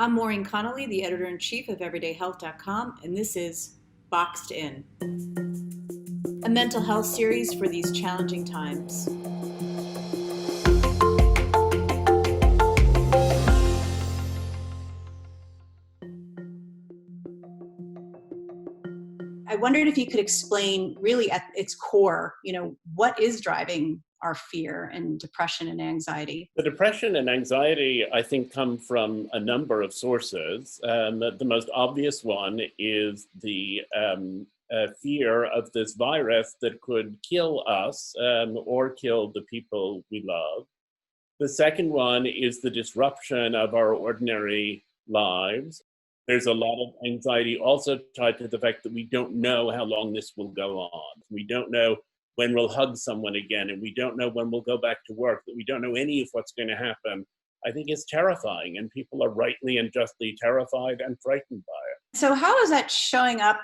I'm Maureen Connolly, the editor-in-chief of EverydayHealth.com, and this is Boxed In, a mental health series for these challenging times. I wondered if you could explain really at its core, what is driving our fear and depression and anxiety? The depression and anxiety, I think, come from a number of sources. The most obvious one is the fear of this virus that could kill us or kill the people we love. The second one is the disruption of our ordinary lives. There's a lot of anxiety also tied to the fact that we don't know how long this will go on. We don't know when we'll hug someone again, and we don't know when we'll go back to work, that we don't know any of what's going to happen. I think is terrifying, and people are rightly and justly terrified and frightened by it. So how is that showing up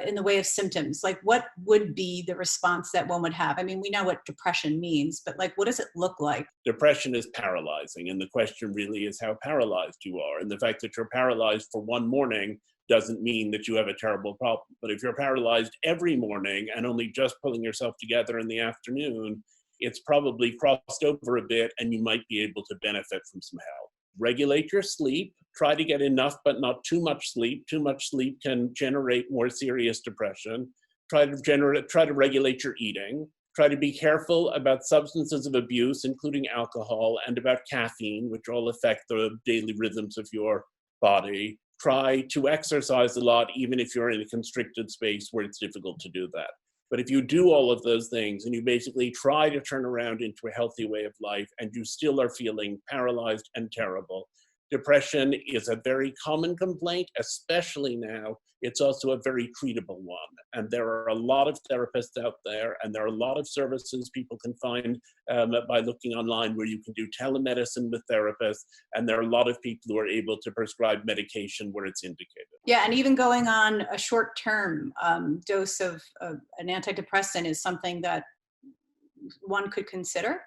in the way of symptoms? Like, what would be the response that one would have? I mean, we know what depression means, but what does it look like? Depression is paralyzing, and the question really is how paralyzed you are. And the fact that you're paralyzed for one morning doesn't mean that you have a terrible problem. But if you're paralyzed every morning and only just pulling yourself together in the afternoon, it's probably crossed over a bit and you might be able to benefit from some help. Regulate your sleep. Try to get enough, but not too much sleep. Too much sleep can generate more serious depression. Try to regulate your eating. Try to be careful about substances of abuse, including alcohol, and about caffeine, which all affect the daily rhythms of your body. Try to exercise a lot, even if you're in a constricted space where it's difficult to do that. But if you do all of those things and you basically try to turn around into a healthy way of life and you still are feeling paralyzed and terrible, depression is a very common complaint, especially now. It's also a very treatable one. And there are a lot of therapists out there, and there are a lot of services people can find by looking online where you can do telemedicine with therapists. And there are a lot of people who are able to prescribe medication where it's indicated. Yeah, and even going on a short-term dose of an antidepressant is something that one could consider.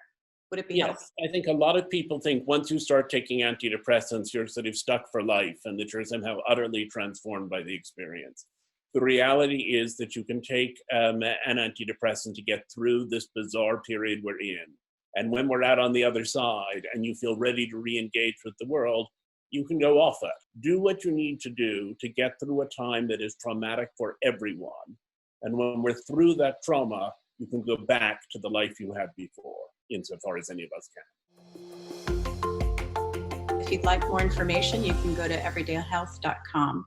Would it be helpful? Yes, I think a lot of people think once you start taking antidepressants, you're sort of stuck for life and that you're somehow utterly transformed by the experience. The reality is that you can take an antidepressant to get through this bizarre period we're in. And when we're out on the other side and you feel ready to re-engage with the world, you can go off it. Do what you need to do to get through a time that is traumatic for everyone. And when we're through that trauma, you can go back to the life you had before, insofar as any of us can. If you'd like more information, you can go to everydayhealth.com.